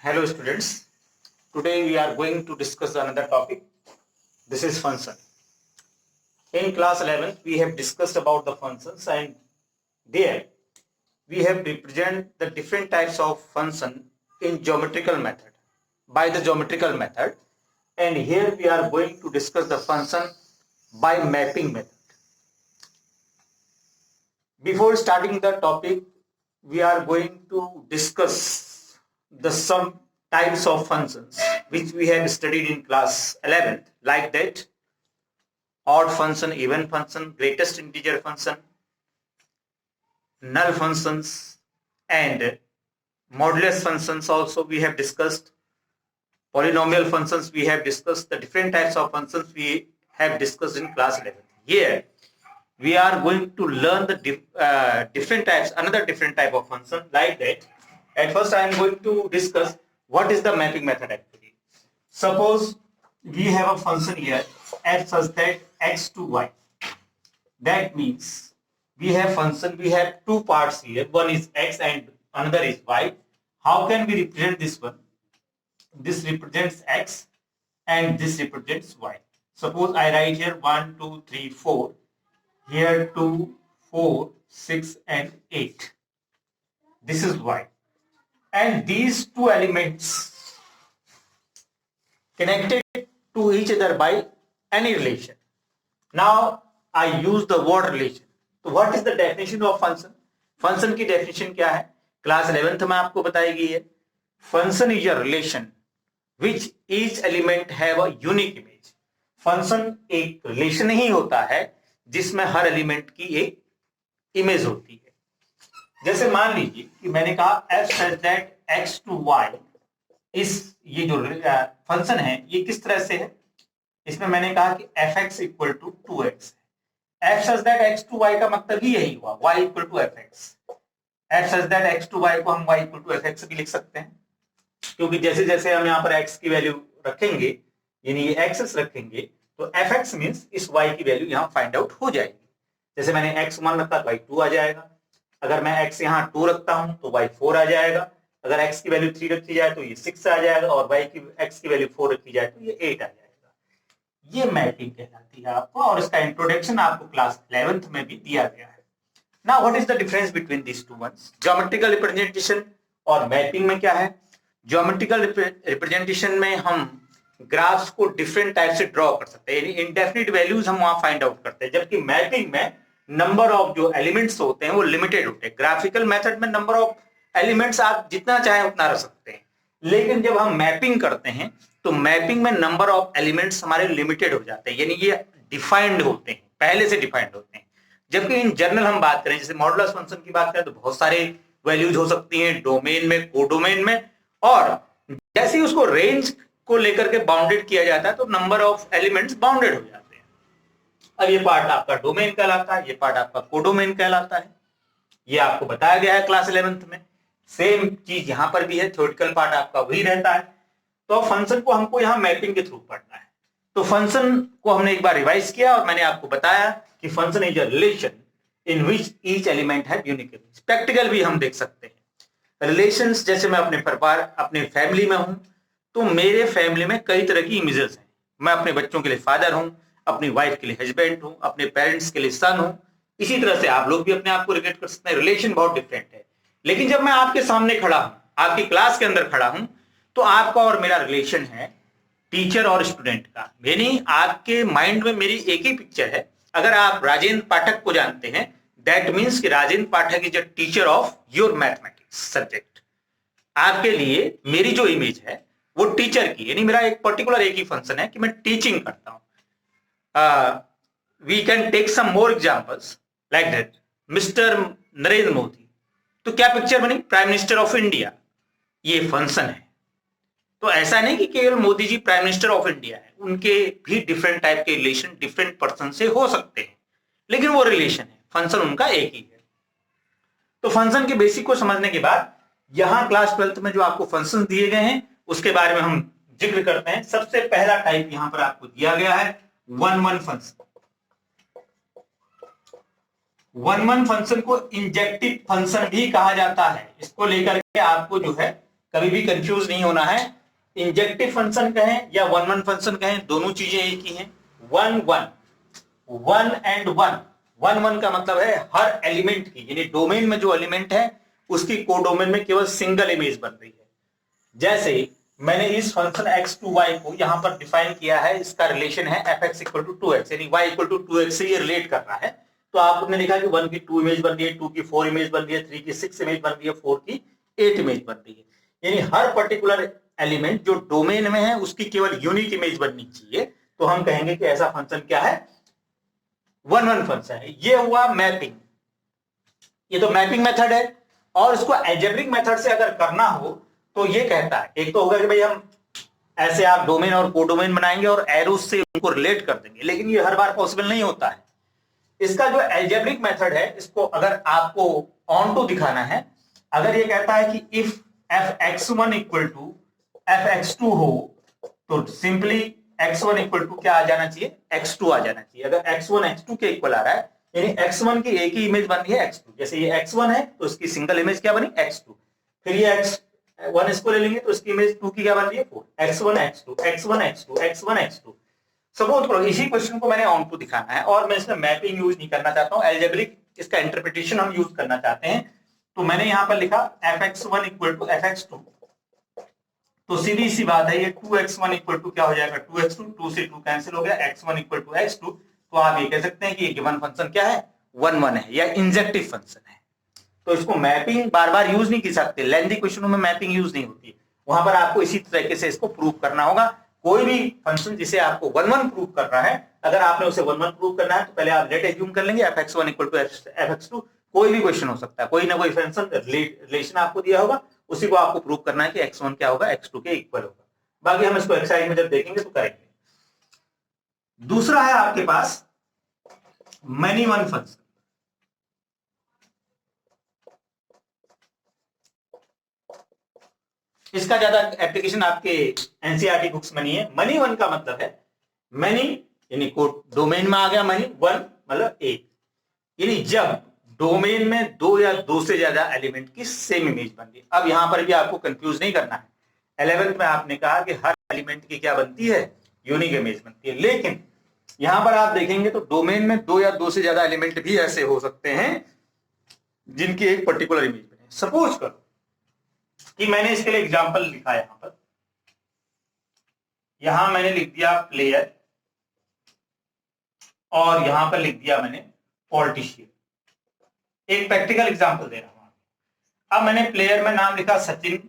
Hello students, today we are going to discuss another topic. This is function. In class 11 we have discussed about the functions, and there we have represent the different types of function in geometrical method by the geometrical method, and here we are going to discuss the function by mapping method. Before starting the topic, we are going to discuss the some types of functions which we have studied in class 11, like that odd function, even function, greatest integer function, null functions, and modulus functions also we have discussed. Polynomial functions we have discussed. The different types of functions we have discussed in class 11. Here we are going to learn the different types, another different type of function, like that. At first I am going to discuss what is the mapping method actually. Suppose we have a function here f such that x to y. That means we have function, we have two parts here. One is x and another is y. How can we represent this one? This represents x and this represents y. Suppose I write here 1, 2, 3, 4. Here 2, 4, 6 and 8. This is y. And these two elements connected to each other by any relation. Now I use the word relation. तो what is the definition of function? Function की definition क्या है? Class 11th में आपको बताई गई है. Function is a relation which each element have a unique image. Function एक relation ही होता है जिसमें हर एलिमेंट की एक इमेज होती है. जैसे मान लीजिए कि मैंने कहा f such that x to y, इस ये जो फंक्शन है ये किस तरह से है, इसमें मैंने कहा कि fx इक्वल टू 2x है. f such that x to y का मतलब ही यही हुआ, y equal to fx. f such that x to y को हम y इक्वल टू fx भी लिख सकते हैं, क्योंकि जैसे जैसे हम यहाँ पर x की वैल्यू रखेंगे, यानी ये एक्सेस रखेंगे, तो fx मींस इस y की वैल्यू यहाँ फाइंड आउट हो जाएगी. जैसे मैंने x 1 रखा तो y 2 आ जाएगा. अगर मैं x यहाँ 2 रखता हूं तो y 4 आ जाएगा. अगर x की वैल्यू 3 रखी जाए तो ये 6 आ जाएगा, और x की वैल्यू 4 रखी जाए तो ये 8 आ जाएगा. ये मैपिंग कहलाती है आपको, और इसका इंट्रोडक्शन आपको क्लास 11th में भी दिया गया है. Now what is the difference between this two ones? Geometrical representation और मैपिंग में क्या है? ज्योमेट्रिकल रिप्रेजेंटेशन में हम ग्राफ्स को डिफरेंट टाइप से ड्रॉ कर सकते हैं, यानी इंडेफिनिट वैल्यूज हम वहां फाइंड आउट करते हैं, जबकि मैपिंग में नंबर ऑफ जो एलिमेंट्स होते हैं वो लिमिटेड होते हैं. ग्राफिकल मेथड में नंबर ऑफ एलिमेंट्स आप जितना चाहे उतना रख सकते हैं, लेकिन जब हम मैपिंग करते हैं तो मैपिंग में नंबर ऑफ एलिमेंट्स हमारे लिमिटेड हो जाते हैं, यानी ये डिफाइंड होते हैं, पहले से डिफाइंड होते हैं. जबकि इन जनरल हम बात करें, जैसे मॉडुलस फंक्शन की बात करें तो बहुत सारे वैल्यूज हो सकती हैं डोमेन में, कोडोमेन में, और जैसे ही उसको रेंज को लेकर के बाउंडेड किया जाता है तो नंबर ऑफ एलिमेंट्स बाउंडेड हो जाते हैं. अब ये पार्ट आपका डोमेन कहलाता है, ये पार्ट आपका कोडोमेन कहलाता है. ये आपको बताया गया है क्लास 11th में. सेम चीज यहां पर भी है, थ्योरेटिकल पार्ट आपका वही रहता है. तो फंक्शन को हमको यहाँ मैपिंग के थ्रू पढ़ना है. तो फंक्शन को हमने एक बार रिवाइज किया और मैंने आपको बताया कि function is a relation in which each element have unique image. Practical भी हम देख सकते हैं रिलेशंस. जैसे मैं अपने परिवार, अपने फैमिली में हूं, तो मेरे फैमिली में कई तरह की इमेजेस हैं. मैं अपने बच्चों के लिए फादर हूं, अपनी वाइफ के लिए हस्बैंड हूं, अपने पेरेंट्स के लिए सन हूं. इसी तरह से आप लोग भी अपने आप को रिलेट कर सकते हैं. रिलेशन बहुत डिफरेंट है. लेकिन जब मैं आपके सामने खड़ा हूं, आपकी क्लास के अंदर खड़ा हूं, तो आपका और मेरा रिलेशन है टीचर और स्टूडेंट का. यानी आपके माइंड में मेरी एक ही पिक्चर है. अगर आप राजेंद्र पाठक को जानते हैं, दैट मीन्स कि Rajendra Pathak is a teacher of your mathematics subject. आपके लिए मेरी जो इमेज है वो टीचर की, यानी मेरा एक पर्टिकुलर एक ही फंक्शन है कि मैं टीचिंग करता हूं. We can take some more examples like that. Mister Narendra Modi, तो क्या पिक्चर बनी? Prime minister of India. ये फंक्शन है. तो ऐसा नहीं कि केवल Modi ji prime minister of India है, उनके भी डिफरेंट टाइप के रिलेशन डिफरेंट पर्सन से हो सकते हैं, लेकिन वो रिलेशन है, फंक्शन उनका एक ही है. तो फंक्शन के बेसिक को समझने के बाद यहां क्लास 12th में जो आपको फंक्शन दिए गए हैं उसके बारे में हम जिक्र करते हैं. सबसे पहला टाइप यहां पर आपको दिया गया है 1-1 फंक्शन. वन वन फंक्शन को इंजेक्टिव फंक्शन भी कहा जाता है। इसको लेकर के आपको जो है कभी भी कंफ्यूज नहीं होना है। इंजेक्टिव फंक्शन कहें या वन वन फंक्शन कहें, दोनों चीजें एक ही हैं। One one, one and one, one one का मतलब है हर एलिमेंट की, यानी डोमेन में जो एलिमेंट है उसकी कोडोमेन में केवल सिंगल इमेज बन रही है। जैसे मैंने इस फंक्शन x टू y को यहां पर डिफाइन किया है, इसका रिलेशन है fx इक्वल टू 2x, यानी y इक्वल टू 2x से ये रिलेट कर रहा है। तो आपने देखा कि 1 की 2 इमेज बन रही है, 2 की 4 इमेज बन रही है, 3 की 6 इमेज बन रही है, 4 की 8 इमेज बन रही है। यानी हर पर्टिकुलर एलिमेंट जो डोमेन में है उसकी केवल यूनिक इमेज बननी चाहिए। तो हम कहेंगे कि ऐसा फंक्शन क्या है, वन वन फंक्शन है। ये हुआ मैपिंग, ये तो मैपिंग मेथड है। और इसको अलजेब्रिक मेथड से अगर करना हो तो ये कहता है, एक तो होगा कि भाई हम ऐसे आप डोमेन और कोडोमेन बनाएंगे और एरोस से उनको रिलेट कर देंगे, लेकिन ये हर बार पॉसिबल नहीं होता है। इसका जो अलजेब्रिक मेथड है, इसको अगर आपको ऑन टू दिखाना है, अगर ये कहता है कि if fx1 equal to fx2 हो तो सिंपली x1 इक्वल टू क्या आ जाना चाहिए, x2 आ जाना चाहिए। अगर x1 x2 के इक्वल आ रहा है यानी x1 की एक ही इमेज बन रही है x2। जैसे ये x1 है तो इसकी सिंगल इमेज क्या बनी, x2। फिर ये x1 इसको ले लेंगे तो इसकी इमेज 2 की क्या बन रही है, 4। x1 x2 x1 x2 x1 x2। Suppose करो इसी क्वेश्चन को मैंने ऑन टू दिखाना है और मैं इसमें मैपिंग यूज नहीं करना चाहता हूं, अलजेब्रिक इसका इंटरप्रिटेशन हम यूज करना चाहते हैं। तो मैंने यहां पर लिखा fx1 इक्वल टू fx2। तो सीधी सी बात है, ये 2x1 इक्वल टू क्या हो जाएगा, 2x2, 2 से 2 कैंसिल हो गया, x1 इक्वल टू x2। तो आप ये कह सकते हैं कि ये गिवन फंक्शन क्या है, वन वन है या इंजेक्टिव फंक्शन है। तो इसको मैपिंग बार बार यूज नहीं की सकते, लेंथी क्वेश्चनों में मैपिंग यूज नहीं होती है। वहां पर आपको इसी तरीके से इसको प्रूव करना होगा। कोई भी फंक्शन जिसे आपको वन वन प्रूव करना है, अगर आपने उसे वन वन प्रूव करना है तो पहले आप लेट एज्यूम कर लेंगे fx1 इक्वल टू fx2। कोई भी क्वेश्चन हो सकता है, कोई ना कोई फंक्शन रिलेशन आपको दिया होगा, उसी को आपको प्रूव करना है कि x1 क्या होगा, x2 के इक्वल होगा। बाकी हम इसको एक्सरसाइज में जब देखेंगे तो करेंगे। दूसरा है आपके पास मैनी वन फंक्शन। इसका ज्यादा एप्लीकेशन आपके एनसीईआरटी बुक्स में नहीं है। मनी वन का मतलब है, मनी यानी डोमेन में आ गया मनी, वन मतलब एक, यानी जब डोमेन में दो या दो से ज्यादा एलिमेंट की सेम इमेज बन रही है। अब यहां पर भी आपको कंफ्यूज नहीं करना है। 11th में आपने कहा कि हर एलिमेंट की क्या बनती है, यूनिक इमेज बनती है। लेकिन यहां पर आप देखेंगे तो डोमेन में दो या दो से ज्यादा एलिमेंट भी ऐसे हो सकते हैं जिनकी एक पर्टिकुलर इमेज बने। सपोज करो कि मैंने इसके लिए एग्जांपल लिखा है, यहां मैंने लिख दिया प्लेयर और यहां पर लिख दिया मैंने पॉलिटिशियन। एक प्रैक्टिकल एग्जांपल दे रहा हूं। अब मैंने प्लेयर में नाम लिखा सचिन,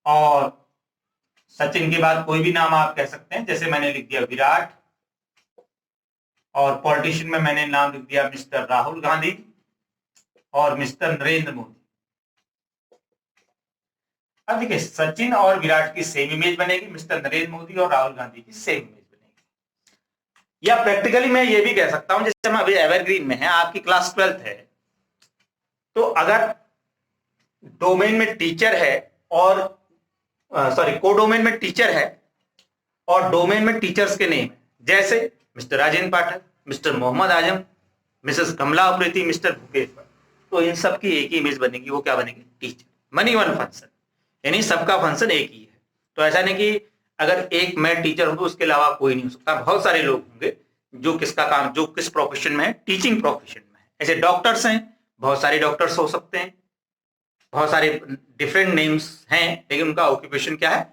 और सचिन के बाद कोई भी नाम आप कह सकते हैं, जैसे मैंने लिख दिया विराट। और पॉलिटिशियन में मैंने नाम लिख दिया मिस्टर राहुल गांधी और मिस्टर नरेंद्र मोदी। अब देखिए सचिन और विराट की सेम इमेज बनेगी, मिस्टर नरेंद्र मोदी और राहुल गांधी की सेम इमेज बनेगी। या प्रैक्टिकली मैं ये भी कह सकता हूं, जैसे हम अभी एवरग्रीन में है, आपकी क्लास 12th है, तो अगर डोमेन में टीचर है और कोडोमेन में टीचर है और डोमेन में टीचर्स के नेम है, जैसे मिस्टर राजेंद्र पाठक, मिस्टर मोहम्मद आजम, मिसेस कमला उप्रेती, मिस्टर भूपेश भट्ट, तो इन सब की एक ही इमेज बनेगी। वो क्या बनेगी, टीचर। मनी वन फंक्शन, यानी सबका फंक्शन एक ही है। तो ऐसा नहीं कि अगर एक मैं टीचर हूं तो उसके अलावा कोई नहीं हो सकता। बहुत सारे लोग होंगे जो किसका काम, जो किस प्रोफेशन में है, टीचिंग प्रोफेशन में है। ऐसे डॉक्टर्स हैं, बहुत सारे डॉक्टर्स हो सकते हैं, बहुत सारे डिफरेंट नेम्स हैं, लेकिन उनका ऑक्यूपेशन क्या है,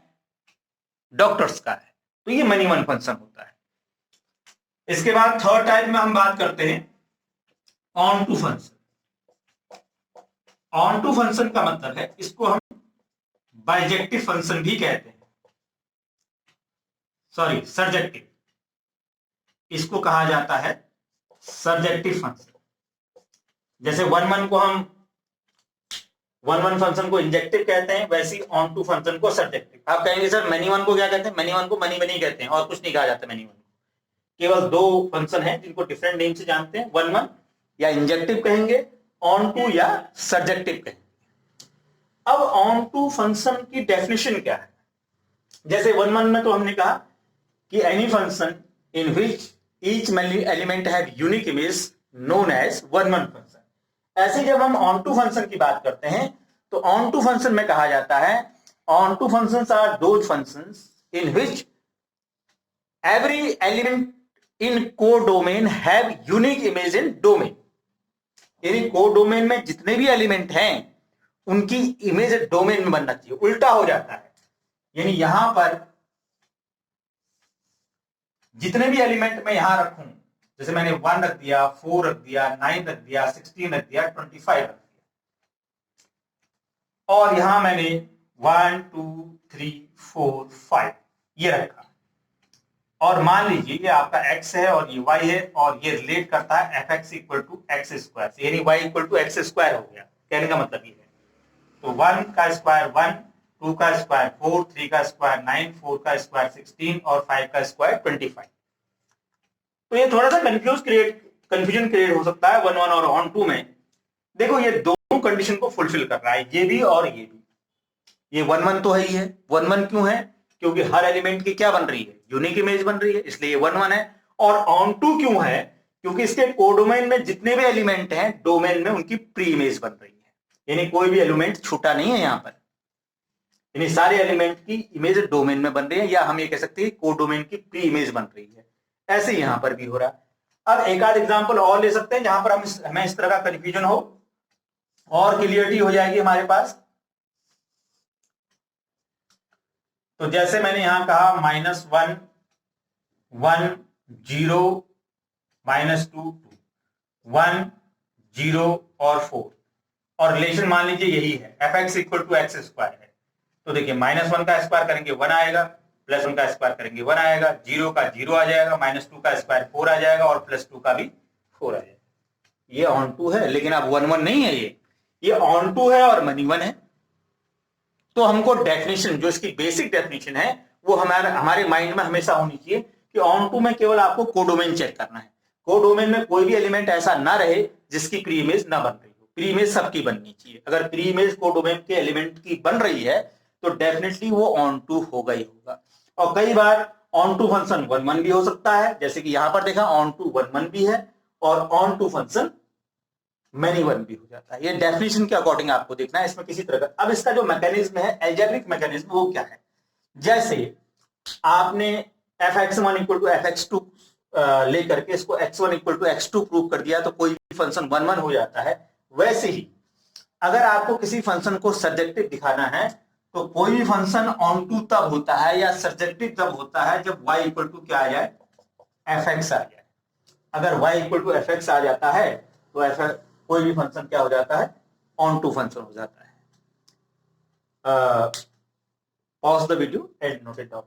डॉक्टर्स का है। तो ये मनी वन फंक्शन होता है। इसके बाद थर्ड टाइप में हम बात करते हैं onto function. Onto function का मतलब है, इसको हम बाइजेक्टिव फंक्शन भी कहते हैं, सॉरी सर्जेक्टिव, इसको कहा जाता है सर्जेक्टिव फंक्शन। जैसे वन वन को हम वन वन फंक्शन को इंजेक्टिव कहते हैं, वैसे ही ऑन टू फंक्शन को सर्जेक्टिव। आप कहेंगे सर मनी वन को क्या कहते हैं, मनी वन को मनी मनी कहते हैं और कुछ नहीं कहा जाता। मनी वन को केवल दो फंक्शन है जिनको डिफरेंट नेम से जानते हैं, वन वन या इंजेक्टिव कहेंगे, ऑन टू या सर्जेक्टिव कहेंगे। अब ऑन टू फंक्शन की डेफिनेशन क्या है, जैसे वन वन में तो हमने कहा कि any function in which each element have unique image known as one-one function. ऐसे जब हम on to function की बात करते हैं तो on to function में कहा जाता है on to functions are those functions in which every element in codomain have unique image in domain. यानी कोडोमेन में जितने भी एलिमेंट हैं उनकी इमेज डोमेन में बनना चाहिए, उल्टा हो जाता है। यानी यहां पर जितने भी एलिमेंट मैं यहां रखूं, जैसे मैंने 1 रख दिया, 4 रख दिया, 9 रख दिया, 16 रख दिया, 25 रख दिया, और यहां मैंने 1 2 3 4 5 ये रखा, और मान लीजिए ये आपका x है और ये y है, और ये रिलेट करता है fx equal to x square, यानी y equal to x square हो गया। कहने का मतलब ये है, तो 1 का स्क्वायर 1, 2 का स्क्वायर 4, 3 का स्क्वायर 9, 4 का स्क्वायर 16 और 5 का स्क्वायर 25। तो ये थोड़ा सा कंफ्यूजन क्रिएट हो सकता है 1-1 और ऑन 2 में। देखो ये दोनों कंडीशन को फुलफिल कर रहा है, ये भी और ये भी। ये 1-1 तो है ही है। 1-1 क्यों है? क्योंकि हर एलिमेंट की क्या बन रही है? यूनिक इमेज बन रही है, इसलिए 1-1 है। और ऑन 2 क्यों है? क्योंकि इसके कोडोमेन में जितने भी एलिमेंट हैं डोमेन में उनकी प्री इमेज बन रही है, यानी कोई भी एलिमेंट छूटा नहीं है यहाँ पर, यानी सारे एलिमेंट की इमेज डोमेन में बन रही है, या हम ये कह सकते हैं कोडोमेन की प्री इमेज बन रही है। ऐसे यहां पर भी हो रहा है। अब एक आध एग्जांपल और ले सकते हैं जहां पर हमें इस तरह का कंफ्यूजन हो और क्लियरिटी हो जाएगी हमारे पास। तो जैसे मैंने यहां कहा -1 1 0 -2 2 1 0 और 4, और रिलेशन मान लीजिए यही है, fx equal to x square है। तो देखिए -1 का स्क्वायर करेंगे 1 आएगा, +1 का स्क्वायर करेंगे 1 आएगा, 0 का 0 आ जाएगा, -2 का स्क्वायर 4 आ जाएगा, और +2 का भी 4 आ जाएगा। ये ऑन 2 है, लेकिन अब 1-1 नहीं है, ये ऑन 2 है और मनी 1 है। तो हमको डेफिनेशन, जो इसकी बेसिक डेफिनेशन है, वो हमारे माइंड में हमेशा होनी चाहिए कि ऑन 2 में केवल आपको कोडोमेन चेक करना है। कोडोमेन में कोई भी एलिमेंट ऐसा ना रहे जिसकी प्री इमेज ना बन रही हो। प्री इमेज सबकी बननी चाहिए। अगर प्री इमेज कोडोमेन के एलिमेंट की बन रही है तो डेफिनेटली वो ऑन 2 होगा ही होगा। और कई बार ऑन 2 फंक्शन 1-1 भी हो सकता है, जैसे कि यहां पर देखा ऑन 2 1-1 भी है, और ऑन 2 फंक्शन मैनी 1 भी हो जाता है। ये डेफिनेशन के अकॉर्डिंग आपको देखना है, इसमें किसी तरह का। अब इसका जो मैकेनिज्म है, एल्जेब्रिक मैकेनिज्म, वो क्या है? जैसे आपने fx1 इक्वल टू fx2 लेकर के इसको x1 equal to x2 prove कर दिया तो कोई भी फंक्शन 1-1 हो जाता है। वैसे ही अगर आपको किसी फंक्शन को सब्जेक्टिव दिखाना है तो कोई भी फंक्शन ऑन 2 तब होता है या सब्जेक्टिव तब होता है जब y इक्वल टू क्या आ जाए, fx आ जाए। अगर y इक्वल टू fx आ जाता है तो कोई भी फंक्शन क्या हो जाता है, ऑन 2 फंक्शन हो जाता है। Pause the video and note it down.